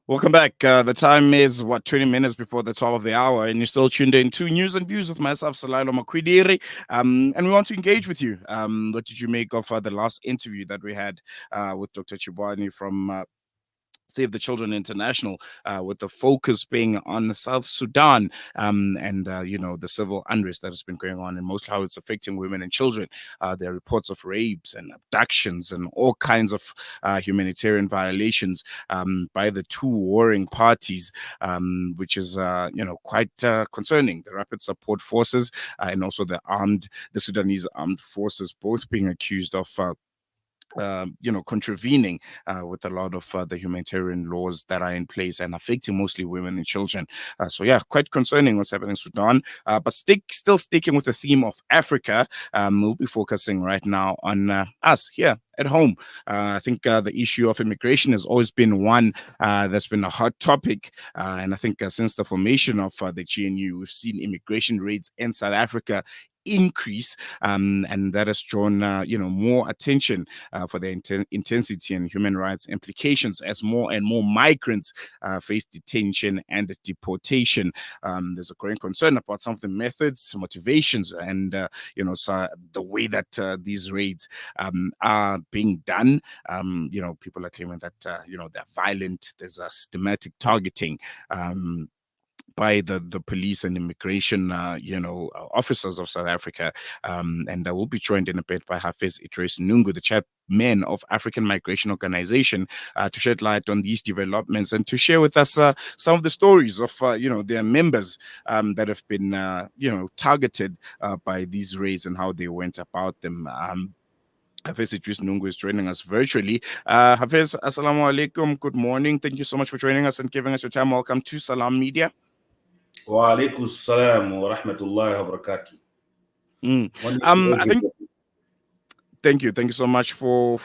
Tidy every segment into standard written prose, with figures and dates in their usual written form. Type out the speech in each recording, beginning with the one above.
Welcome back. The time is 20 minutes before the top of the hour, and you're still tuned in to News and Views with myself, Salailo Makwidiri. And we want to engage with you. What did you make of the last interview that we had with Dr. Chibwani from Save the Children International, with the focus being on South Sudan, and the civil unrest that has been going on, and mostly how it's affecting women and children. There are reports of rapes and abductions and all kinds of humanitarian violations by the two warring parties, which is quite concerning. The Rapid Support Forces and also the Sudanese armed forces, both being accused of contravening with a lot of the humanitarian laws that are in place and affecting mostly women and children. Quite concerning what's happening in Sudan. But still sticking with the theme of Africa, we'll be focusing right now on us here at home. I think the issue of immigration has always been one that's been a hot topic. And I think since the formation of the GNU, we've seen immigration rates in South Africa increase, and that has drawn more attention for the intensity and human rights implications as more and more migrants face detention and deportation. There's a growing concern about some of the methods, motivations, and the way that these raids are being done. People are claiming that they're violent. There's a systematic targeting by the police and immigration, officers of South Africa. And I will be joined in a bit by Hafiz Idrees Nungu, the chairman of African Migration Organization, to shed light on these developments and to share with us some of the stories of, their members that have been, targeted by these raids and how they went about them. Hafiz Idrees Nungu is joining us virtually. Hafiz, assalamu alaikum. Good morning. Thank you so much for joining us and giving us your time. Welcome to Salam Media. Wa alaikum salam wa rahmatullahi wa barakatuh. I think. Thank you so much for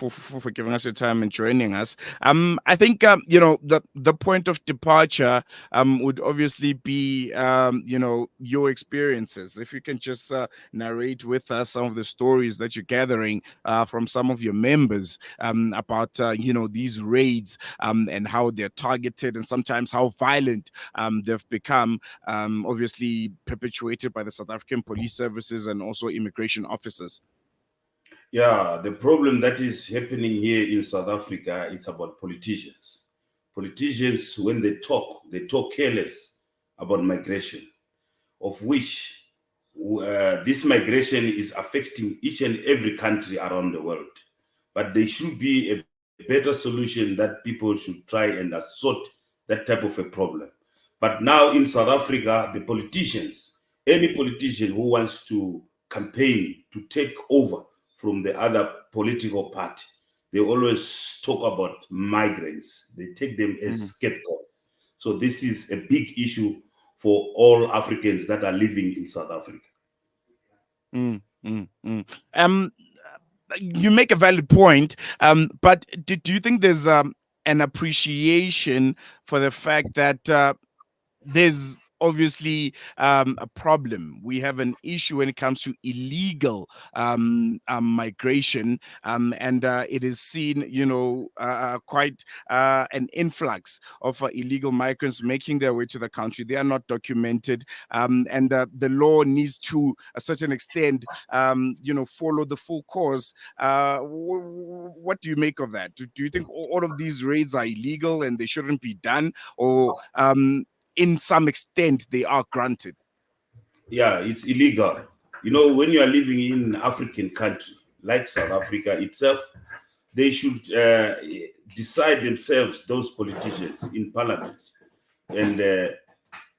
giving us your time and joining us. I think the point of departure would obviously be your experiences. If you can just narrate with us some of the stories that you're gathering from some of your members about these raids and how they're targeted and sometimes how violent they've become. Obviously perpetuated by the South African police services and also immigration officers. Yeah, the problem that is happening here in South Africa, it's about politicians. Politicians, when they talk careless about migration, of which this migration is affecting each and every country around the world. But there should be a better solution that people should try and sort that type of a problem. But now in South Africa, the politicians, any politician who wants to campaign to take over from the other political party, they always talk about migrants. They take them as scapegoats. So this is a big issue for all Africans that are living in South Africa. You make a valid point, but do you think there's an appreciation for the fact that there's obviously a problem? We have an issue when it comes to illegal migration, and it is seen, quite an influx of illegal migrants making their way to the country. They are not documented, and the law needs to a certain extent, follow the full course. What do you make of that? Do you think all of these raids are illegal and they shouldn't be done, or in some extent they are granted? Yeah, it's illegal. When you are living in an African country like South Africa itself, they should decide themselves, those politicians in parliament, and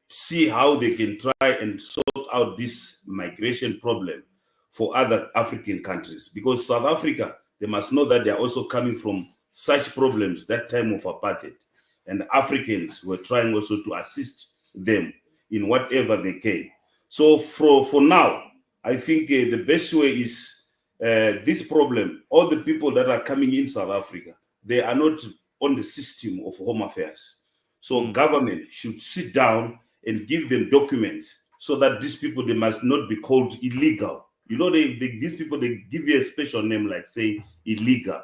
see how they can try and sort out this migration problem for other African countries. Because South Africa, they must know that they are also coming from such problems that time of apartheid. And Africans were trying also to assist them in whatever they can. So for now, I think the best way is this problem. All the people that are coming in South Africa, they are not on the system of Home Affairs. So government should sit down and give them documents so that these people, they must not be called illegal. These people, they give you a special name like say illegal.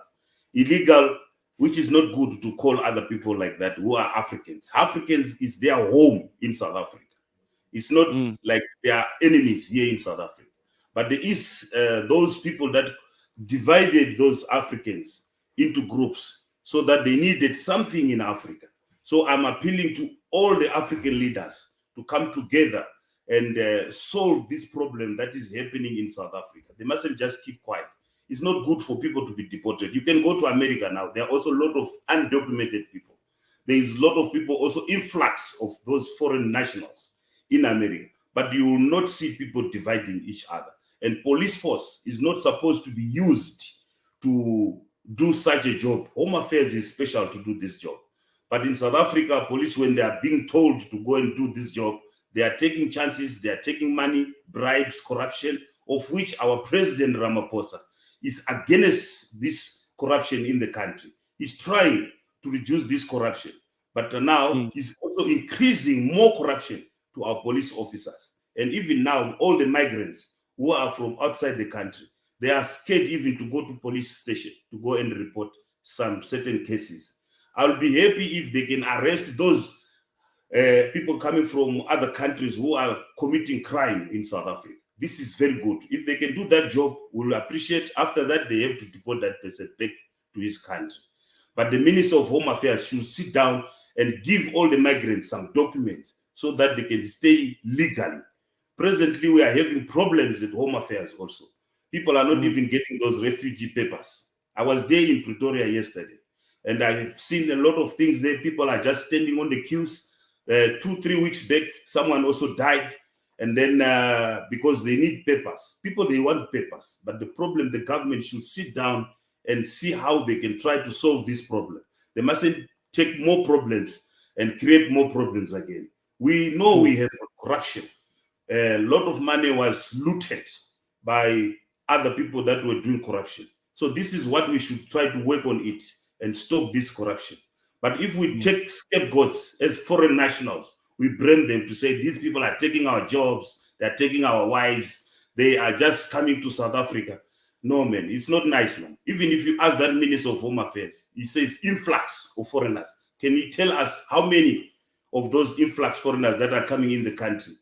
Illegal which is not good to call other people like that who are Africans. Africans is their home in South Africa. It's not like they are enemies here in South Africa. But there is those people that divided those Africans into groups so that they needed something in Africa. So I'm appealing to all the African leaders to come together and solve this problem that is happening in South Africa. They mustn't just keep quiet. It's not good for people to be deported. You can go to America now. There are also a lot of undocumented people. There is a lot of people, also influx of those foreign nationals in America. But you will not see people dividing each other. And police force is not supposed to be used to do such a job. Home Affairs is special to do this job. But in South Africa, police, when they are being told to go and do this job, they are taking chances, they are taking money, bribes, corruption, of which our President Ramaphosa is against this corruption in the country. He's trying to reduce this corruption. But now he's also increasing more corruption to our police officers. And even now, all the migrants who are from outside the country, they are scared even to go to police station to go and report some certain cases. I'll be happy if they can arrest those people coming from other countries who are committing crime in South Africa. This is very good. If they can do that job, we'll appreciate. After that, they have to deport that person back to his country. But the Minister of Home Affairs should sit down and give all the migrants some documents so that they can stay legally. Presently, we are having problems at Home Affairs also. People are not even getting those refugee papers. I was there in Pretoria yesterday, and I've seen a lot of things there. People are just standing on the queues. 2-3 weeks back, someone also died. And then because they need papers, people, they want papers. But the problem, the government should sit down and see how they can try to solve this problem. They mustn't take more problems and create more problems again. We know we have corruption. A lot of money was looted by other people that were doing corruption. So this is what we should try to work on it and stop this corruption. But if we take scapegoats as foreign nationals, we blame them to say these people are taking our jobs, they're taking our wives, they are just coming to South Africa. No, man, it's not nice, man. Even if you ask that Minister of Home Affairs, he says influx of foreigners. Can you tell us how many of those influx foreigners that are coming in the country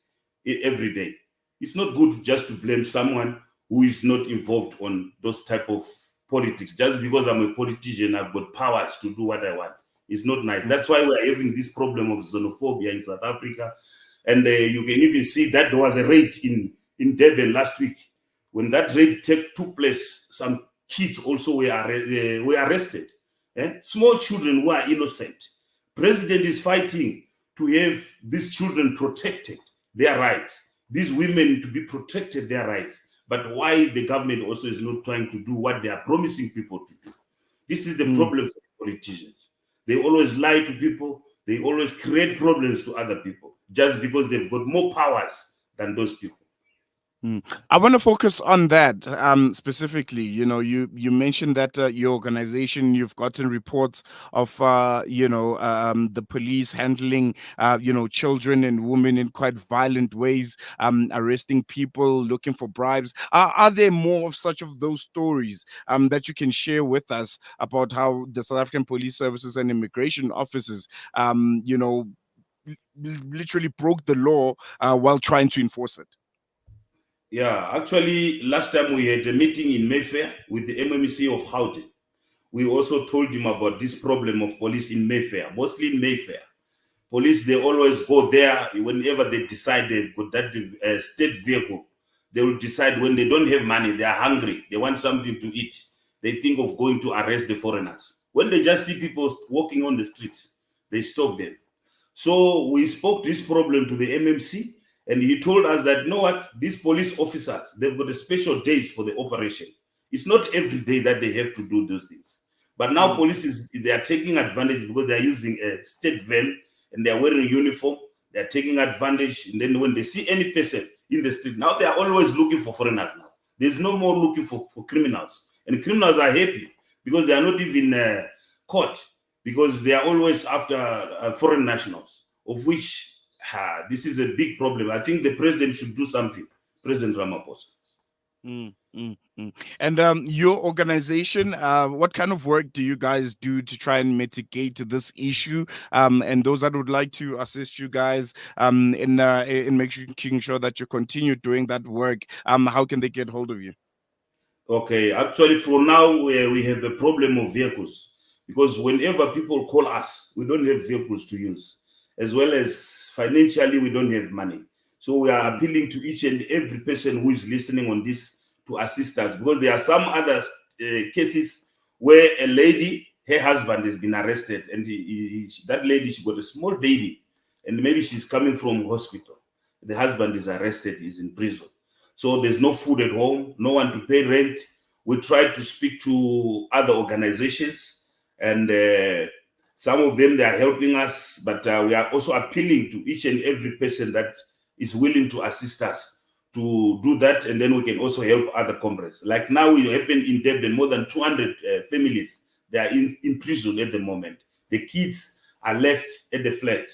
every day? It's not good just to blame someone who is not involved on those type of politics. Just because I'm a politician, I've got powers to do what I want. It's not nice. That's why we're having this problem of xenophobia in South Africa. And you can even see that there was a raid in Durban last week. When that raid took place, some kids also were arrested. Small children who are innocent. President is fighting to have these children protected, their rights. These women to be protected, their rights. But why the government also is not trying to do what they are promising people to do? This is the problem for politicians. They always lie to people. They always create problems to other people just because they've got more powers than those people. I want to focus on that specifically. You know, you mentioned that your organization, you've gotten reports of the police handling children and women in quite violent ways, arresting people, looking for bribes. Are there more of such of those stories that you can share with us about how the South African Police Services and Immigration Offices, literally broke the law while trying to enforce it? Yeah, actually, last time we had a meeting in Mayfair with the MMC of Gauteng. We also told him about this problem of police in Mayfair, mostly in Mayfair. Police, they always go there whenever they decide they've got that state vehicle. They will decide when they don't have money, they are hungry, they want something to eat. They think of going to arrest the foreigners. When they just see people walking on the streets, they stop them. So we spoke this problem to the MMC. And he told us that, you know what, these police officers, they've got a special days for the operation. It's not every day that they have to do those things. But now police, they are taking advantage because they are using a state van and they are wearing a uniform. They are taking advantage. And then when they see any person in the street, now they are always looking for foreigners now. There's no more looking for criminals. And criminals are happy because they are not even caught because they are always after foreign nationals, of which this is a big problem. I think the president should do something, President Ramaphosa. Mm, mm, mm. And your organization, what kind of work do you guys do to try and mitigate this issue? And those that would like to assist you guys in making sure that you continue doing that work, how can they get hold of you? Okay, actually, for now, we have a problem of vehicles because whenever people call us, we don't have vehicles to use, as well as financially, we don't have money. So we are Mm, appealing to each and every person who is listening on this to assist us because there are some other cases where a lady, her husband has been arrested, and that lady, she got a small baby, and maybe she's coming from hospital. The husband is arrested, is in prison. So there's no food at home, no one to pay rent. We tried to speak to other organizations, and some of them, they are helping us, but we are also appealing to each and every person that is willing to assist us to do that, and then we can also help other comrades. Like now, we happen in Durban, more than 200 families, they are in prison at the moment. The kids are left at the flat,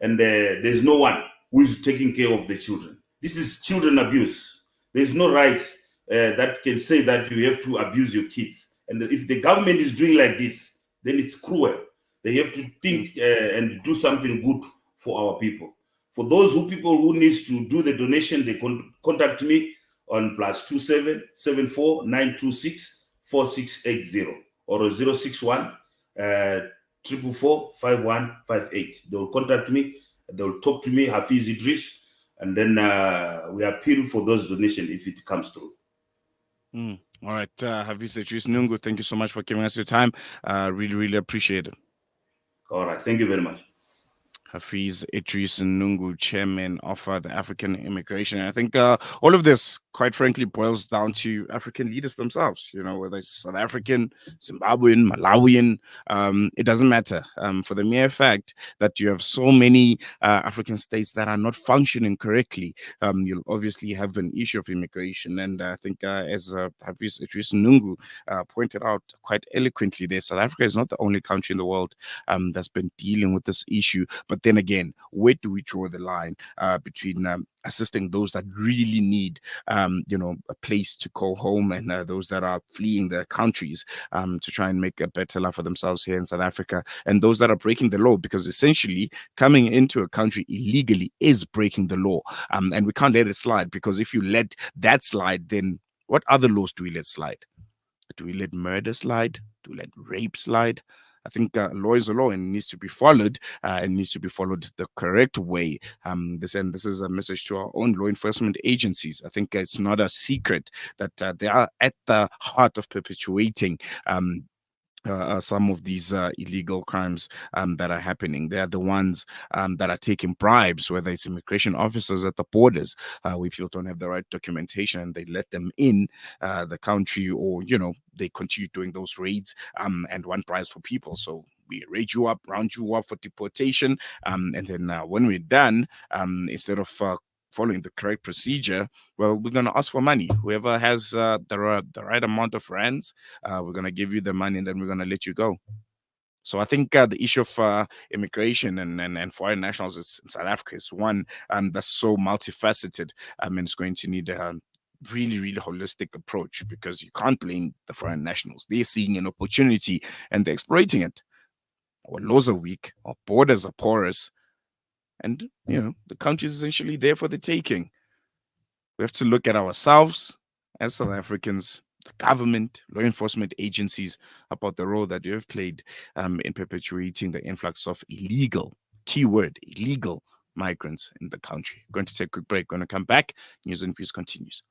and there's no one who is taking care of the children. This is children abuse. There's no right that can say that you have to abuse your kids. And if the government is doing like this, then it's cruel. They have to mm. think and do something good for our people. For those people who needs to do the donation, they contact me on +27 74 926 4680 or 061 444 5158. They will contact me. They will talk to me, Hafiz Idrees, and then we appeal for those donations if it comes through. Mm. All right, Hafiz Idrees Nungu, thank you so much for giving us your time. Really, really appreciate it. All right. Thank you very much. Hafiz Idrees Nungu, chairman of the African Immigration. And I think all of this, quite frankly, boils down to African leaders themselves. You know, whether it's South African, Zimbabwean, Malawian, it doesn't matter. For the mere fact that you have so many African states that are not functioning correctly, you'll obviously have an issue of immigration. And I think, as Hafiz Idrees Nungu pointed out quite eloquently, there, South Africa is not the only country in the world that's been dealing with this issue. But then again, where do we draw the line between assisting those that really need, a place to call home, and those that are fleeing their countries to try and make a better life for themselves here in South Africa, and those that are breaking the law, because essentially coming into a country illegally is breaking the law, and we can't let it slide, because if you let that slide, then what other laws do we let slide? Do we let murder slide? Do we let rape slide? I think law is a law and needs to be followed, and needs to be followed the correct way. This is a message to our own law enforcement agencies. I think it's not a secret that they are at the heart of perpetuating some of these illegal crimes that are happening. They are the ones that are taking bribes, whether it's immigration officers at the borders, where people don't have the right documentation and they let them in the country, or, they continue doing those raids and want bribes for people. So we raid you up, round you up for deportation, and then when we're done, instead of following the correct procedure, well, we're going to ask for money. Whoever has the right amount of rands, we're going to give you the money, and then we're going to let you go. So I think the issue of immigration and foreign nationals in South Africa is one that's so multifaceted, and it's going to need a really, really holistic approach, because you can't blame the foreign nationals. They're seeing an opportunity and they're exploiting it. Our laws are weak, our borders are porous, and the country is essentially there for the taking. We have to look at ourselves as South Africans, the government, law enforcement agencies, about the role that you have played in perpetuating the influx of illegal, keyword, illegal migrants in the country. Going to take a quick break. Going to come back. News and Views continues.